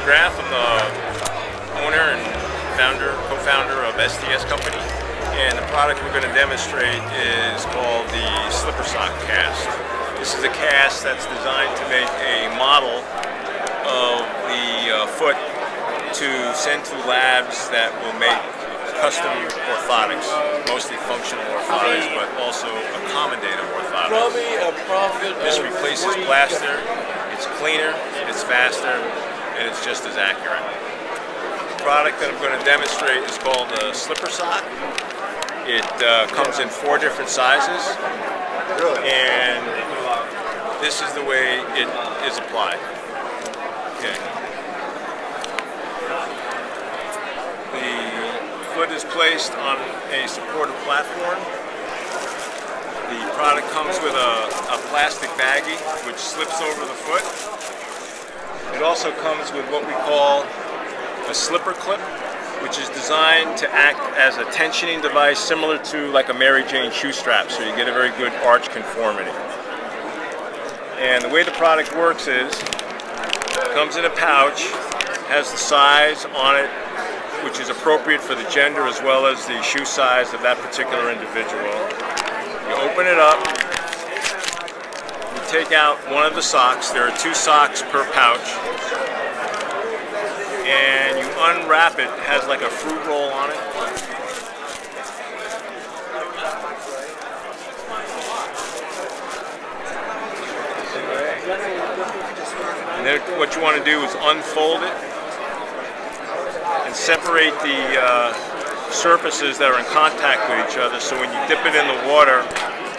Graf. I'm the owner and co-founder of STS company, and the product we're going to demonstrate is called the slipper sock cast. This is a cast that's designed to make a model of the foot to send to labs that will make custom orthotics, mostly functional orthotics, but also accommodative orthotics. This replaces plaster. It's cleaner, it's faster, and it's just as accurate. The product that I'm going to demonstrate is called the slipper sock. It comes in 4 different sizes, and this is the way it is applied. Okay. The foot is placed on a supportive platform. The product comes with a plastic baggie which slips over the foot. It also comes with what we call a slipper clip, which is designed to act as a tensioning device similar to like a Mary Jane shoe strap, so you get a very good arch conformity. And the way the product works is, it comes in a pouch, has the size on it which is appropriate for the gender as well as the shoe size of that particular individual. You open it up, you take out one of the socks. There are 2 socks per pouch, and you unwrap it. It has like a fruit roll on it. And then what you want to do is unfold it and separate the surfaces that are in contact with each other, so when you dip it in the water,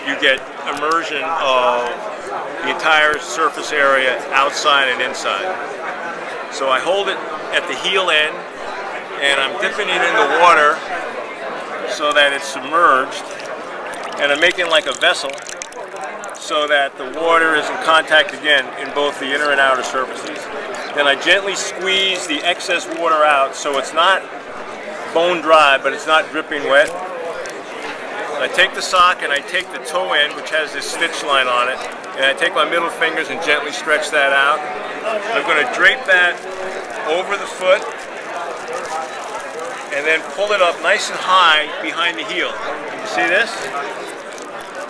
you get immersion of the entire surface area outside and inside. So I hold it at the heel end, and I'm dipping it in the water so that it's submerged, and I'm making like a vessel so that the water is in contact again in both the inner and outer surfaces. Then I gently squeeze the excess water out so it's not bone dry, but it's not dripping wet. I take the sock and I take the toe end, which has this stitch line on it, and I take my middle fingers and gently stretch that out. I'm going to drape that over the foot and then pull it up nice and high behind the heel. You see this?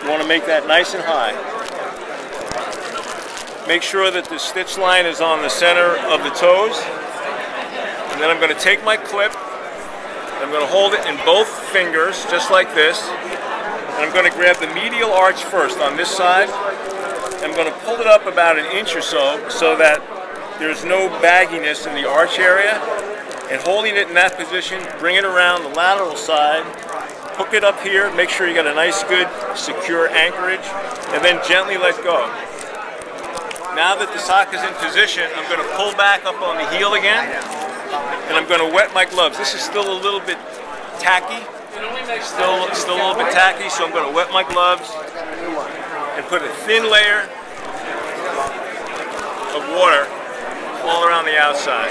You want to make that nice and high. Make sure that the stitch line is on the center of the toes. And then I'm going to take my clip, I'm going to hold it in both fingers, just like this. And I'm going to grab the medial arch first on this side. I'm going to pull it up about 1 inch or so that there's no bagginess in the arch area. And holding it in that position, bring it around the lateral side, hook it up here, make sure you got a nice, good, secure anchorage, and then gently let go. Now that the sock is in position, I'm going to pull back up on the heel again, and I'm going to wet my gloves. This is still a little bit tacky, still a little bit tacky, so I'm going to wet my gloves and put a thin layer of water all around the outside.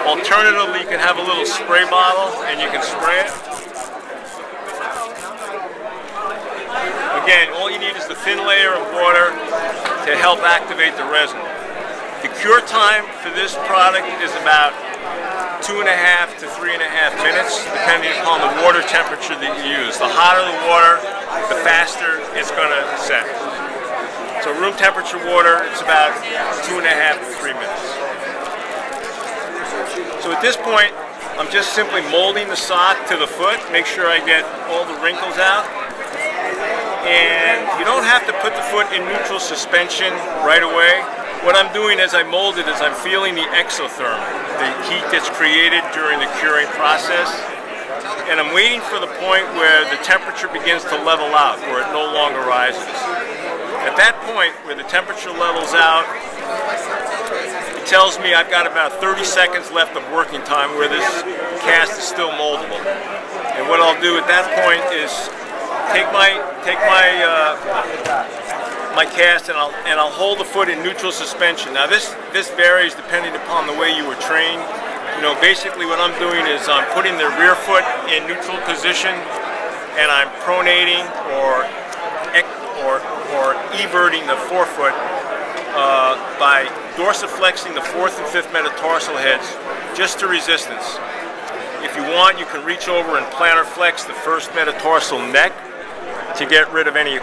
Alternatively, you can have a little spray bottle and you can spray it. Again, all you need is the thin layer of water to help activate the resin. The cure time for this product is about 2.5 to 3.5 minutes, depending upon the water temperature that you use. The hotter the water, the faster it's going to set. So room temperature water, it's about 2.5 to 3 minutes. So at this point, I'm just simply molding the sock to the foot, make sure I get all the wrinkles out. And you don't have to put the foot in neutral suspension right away. What I'm doing as I mold it is I'm feeling the exotherm, the heat that's created during the curing process. And I'm waiting for the point where the temperature begins to level out, where it no longer rises. At that point, where the temperature levels out, it tells me I've got about 30 seconds left of working time where this cast is still moldable. And what I'll do at that point is take my cast and I'll hold the foot in neutral suspension. Now this varies depending upon the way you were trained. You know, basically what I'm doing is I'm putting the rear foot in neutral position and I'm pronating or everting the forefoot by dorsiflexing the 4th and 5th metatarsal heads just to resistance. If you want, you can reach over and plantar flex the 1st metatarsal neck to get rid of any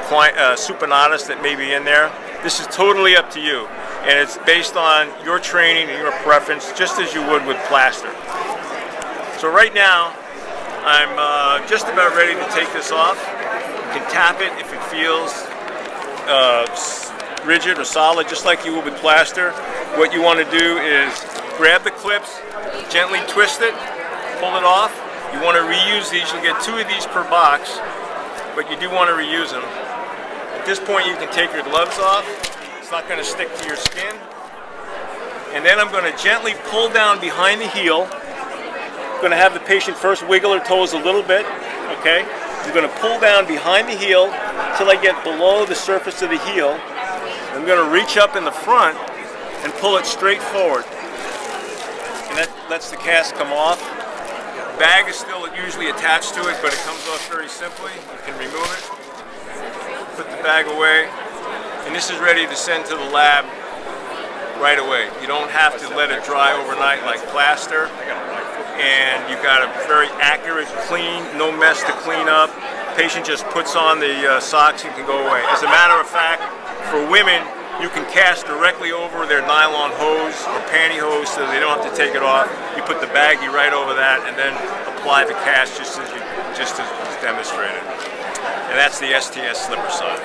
supinatus that may be in there. This is totally up to you, and it's based on your training and your preference, just as you would with plaster. So right now, I'm just about ready to take this off. You can tap it if it feels rigid or solid, just like you would with plaster. What you want to do is grab the clips, gently twist it, pull it off. You want to reuse these. You'll get 2 of these per box, but you do want to reuse them. At this point, you can take your gloves off. It's not going to stick to your skin. And then I'm going to gently pull down behind the heel. I'm going to have the patient first wiggle her toes a little bit, okay? I'm going to pull down behind the heel until I get below the surface of the heel. I'm going to reach up in the front and pull it straight forward. And that lets the cast come off. The bag is still usually attached to it, but it comes off very simply. You can remove it, put the bag away, and this is ready to send to the lab right away. You don't have to let it dry overnight like plaster, and you've got a very accurate clean, no mess to clean up. Patient just puts on the socks and can go away. As a matter of fact, for women, you can cast directly over their nylon hose or pantyhose so they don't have to take it off. You put the baggie right over that and then apply the cast just as demonstrated. And that's the STS slipper side.